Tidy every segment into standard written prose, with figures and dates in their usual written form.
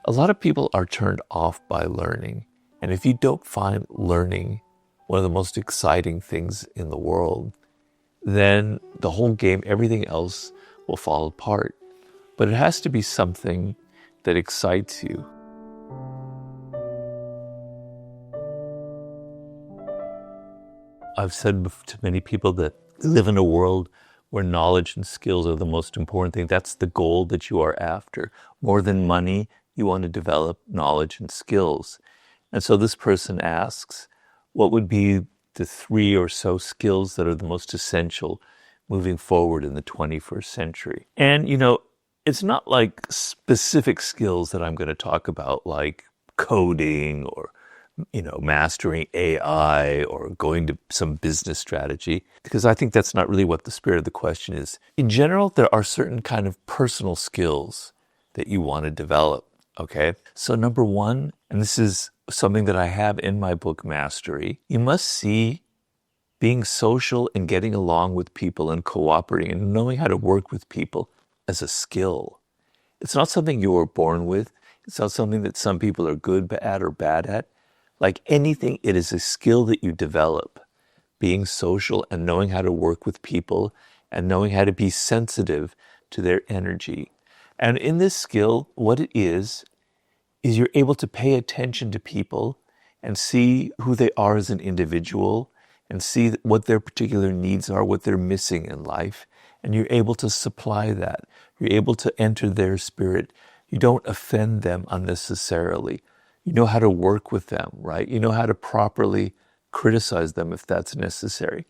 A lot of people are turned off by learning. And if you don't find learning one of the most exciting things in the world, then the whole game, everything else will fall apart. But it has to be something that excites you. I've said to many people that live in a world where knowledge and skills are the most important thing. That's the goal that you are after. More than money, you want to develop knowledge and skills. And so this person asks, what would be the 3 or so skills that are the most essential moving forward in the 21st century? And, it's not like specific skills that I'm going to talk about, like coding or mastering AI or going to some business strategy, because I think that's not really what the spirit of the question is. In general, there are certain kind of personal skills that you want to develop, okay? So number 1, and this is something that I have in my book, Mastery, you must see being social and getting along with people and cooperating and knowing how to work with people as a skill. It's not something you were born with. It's not something that some people are good at or bad at. Like anything, it is a skill that you develop, being social and knowing how to work with people and knowing how to be sensitive to their energy. And in this skill, what it is you're able to pay attention to people and see who they are as an individual and see what their particular needs are, what they're missing in life. And you're able to supply that. You're able to enter their spirit. You don't offend them unnecessarily. You know how to work with them, right? You know how to properly criticize them if that's necessary.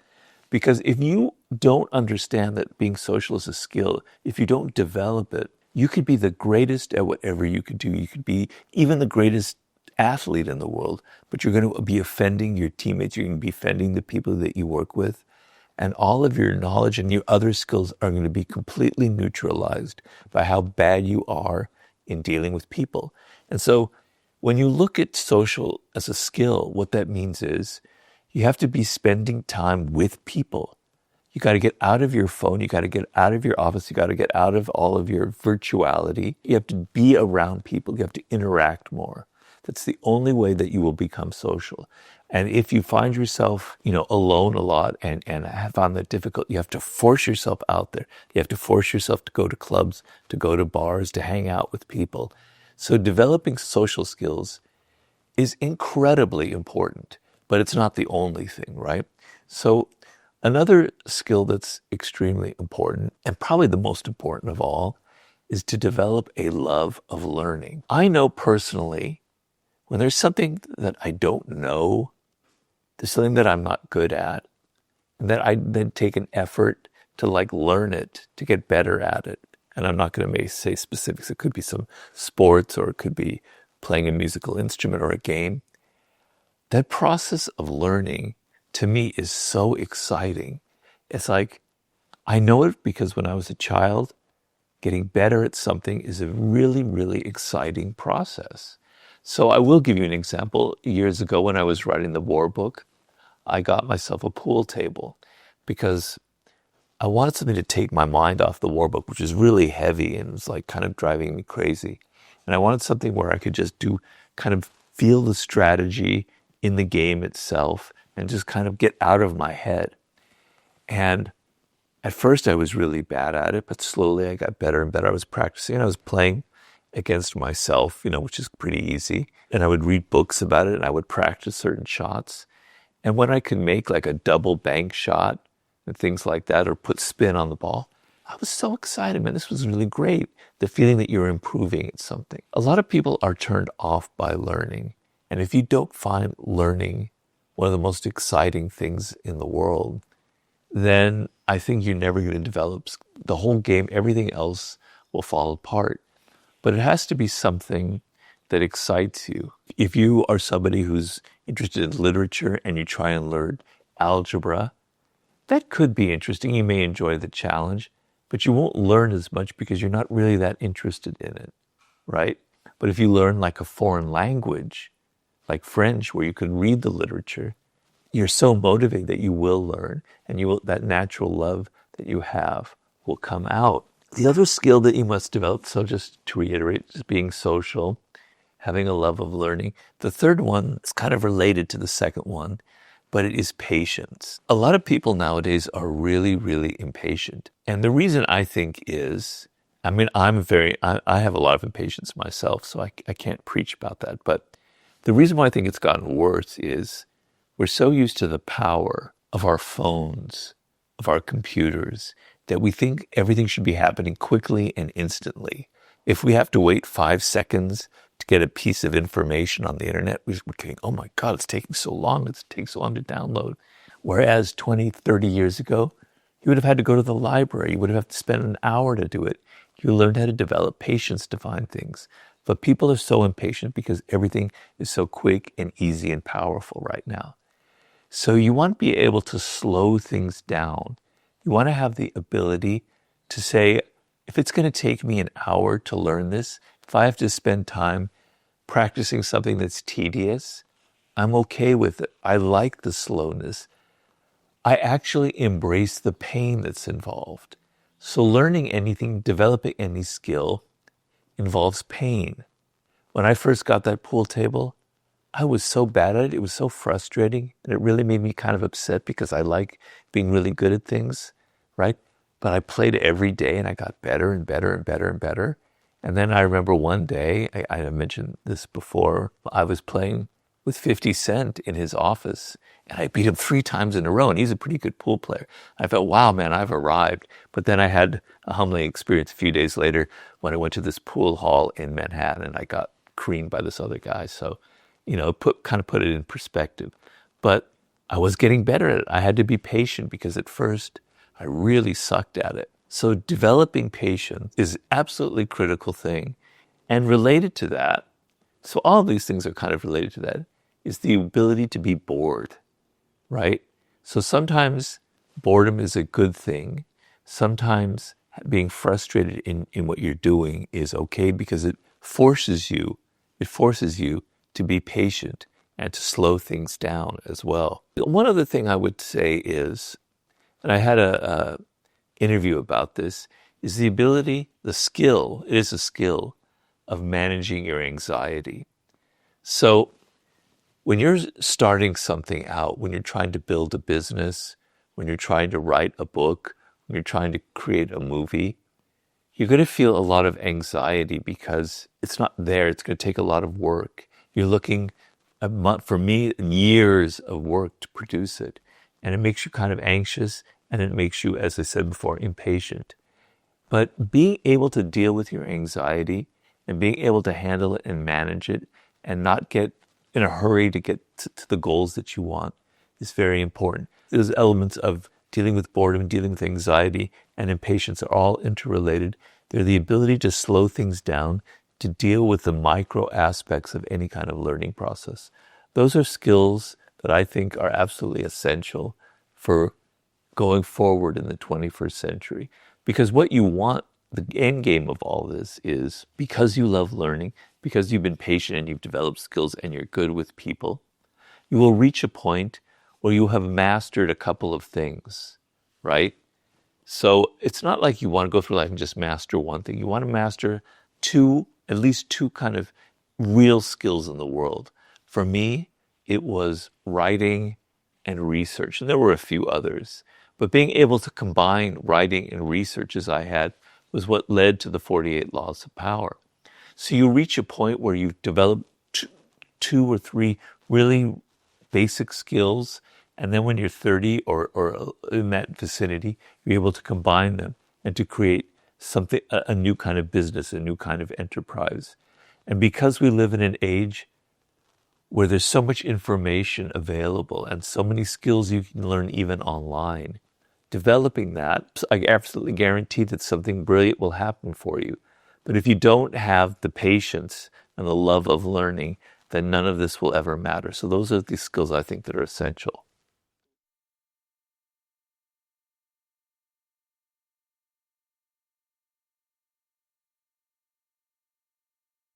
Because if you don't understand that being social is a skill, if you don't develop it, you could be the greatest at whatever you could do. You could be even the greatest athlete in the world, but you're going to be offending your teammates. You're going to be offending the people that you work with. And all of your knowledge and your other skills are going to be completely neutralized by how bad you are in dealing with people. And so when you look at social as a skill, what that means is you have to be spending time with people. You got to get out of your phone. You got to get out of your office. You got to get out of all of your virtuality. You have to be around people. You have to interact more. That's the only way that you will become social. And if you find yourself, alone a lot and have found that difficult, you have to force yourself out there. You have to force yourself to go to clubs, to go to bars, to hang out with people. So developing social skills is incredibly important, but it's not the only thing, right? So another skill that's extremely important, and probably the most important of all, is to develop a love of learning. I know personally, when there's something that I don't know, there's something that I'm not good at, and that I then take an effort to learn it, to get better at it. And I'm not going to say specifics. It could be some sports, or it could be playing a musical instrument or a game. That process of learning, to me, is so exciting. It's like, I know it because when I was a child, getting better at something is a really, really exciting process. So I will give you an example. Years ago when I was writing the war book, I got myself a pool table because I wanted something to take my mind off the war book, which is really heavy and was kind of driving me crazy. And I wanted something where I could just feel the strategy in the game itself and just kind of get out of my head. And at first I was really bad at it, but slowly I got better and better. I was practicing. I was playing against myself, which is pretty easy. And I would read books about it and I would practice certain shots. And when I could make a double bank shot and things like that, or put spin on the ball, I was so excited, man. This was really great. The feeling that you're improving at something. A lot of people are turned off by learning. And if you don't find learning one of the most exciting things in the world, then I think you're never going to develop the whole game. Everything else will fall apart. But it has to be something that excites you. If you are somebody who's interested in literature and you try and learn algebra, that could be interesting. You may enjoy the challenge, but you won't learn as much because you're not really that interested in it, right? But if you learn a foreign language, like French, where you can read the literature, you're so motivated that you will learn, and that natural love that you have will come out. The other skill that you must develop, so just to reiterate, is being social having a love of learning. The third one is kind of related to the second one, but it is patience. A lot of people nowadays are really, really impatient. And the reason I think is, I mean, I have a lot of impatience myself, so I can't preach about that. But the reason why I think it's gotten worse is we're so used to the power of our phones, of our computers, that we think everything should be happening quickly and instantly. If we have to wait 5 seconds to get a piece of information on the internet, we're thinking, oh my God, it's taking so long. It takes so long to download. Whereas 20, 30 years ago, you would have had to go to the library. You would have had to spend an hour to do it. You learned how to develop patience to find things. But people are so impatient because everything is so quick and easy and powerful right now. So you want to be able to slow things down. You want to have the ability to say, if it's going to take me an hour to learn this, if I have to spend time practicing something that's tedious, I'm okay with it. I like the slowness. I actually embrace the pain that's involved. So learning anything, developing any skill involves pain. When I first got that pool table, I was so bad at it. It was so frustrating. And it really made me kind of upset because I like being really good at things, right? But I played every day and I got better and better and better and better. And then I remember one day, I mentioned this before, I was playing with 50 Cent in his office and I beat him 3 times in a row, and he's a pretty good pool player. I felt, wow, man, I've arrived. But then I had a humbling experience a few days later when I went to this pool hall in Manhattan and I got creamed by this other guy. So, kind of put it in perspective. But I was getting better at it. I had to be patient because at first I really sucked at it. So developing patience is absolutely critical thing. And related to that, so all of these things are kind of related to that, is the ability to be bored, right? So sometimes boredom is a good thing. Sometimes being frustrated in what you're doing is okay because it forces you to be patient and to slow things down as well. One other thing I would say is, and I had a interview about this, is the ability, the skill, it is a skill of managing your anxiety. So when you're starting something out, when you're trying to build a business, when you're trying to write a book, when you're trying to create a movie, you're going to feel a lot of anxiety because it's not there. It's going to take a lot of work. You're looking, for me, years of work to produce it. And it makes you kind of anxious, and it makes you, as I said before, impatient. But being able to deal with your anxiety and being able to handle it and manage it and not get in a hurry to get to the goals that you want is very important. Those elements of dealing with boredom, dealing with anxiety, and impatience are all interrelated. They're the ability to slow things down, to deal with the micro aspects of any kind of learning process. Those are skills that I think are absolutely essential for going forward in the 21st century. Because what you want, the end game of all this is, because you love learning, because you've been patient and you've developed skills and you're good with people, you will reach a point where you have mastered a couple of things, right? So it's not like you want to go through life and just master one thing. You want to master at least two kind of real skills in the world. For me, it was writing and research. And there were a few others. But being able to combine writing and research as I had was what led to the 48 Laws of Power. So you reach a point where you've developed 2 or 3 really basic skills, and then when you're 30 or in that vicinity, you're able to combine them and to create something, a new kind of business, a new kind of enterprise. And because we live in an age where there's so much information available and so many skills you can learn even online, developing that, I absolutely guarantee that something brilliant will happen for you. But if you don't have the patience and the love of learning, then none of this will ever matter. So those are the skills I think that are essential.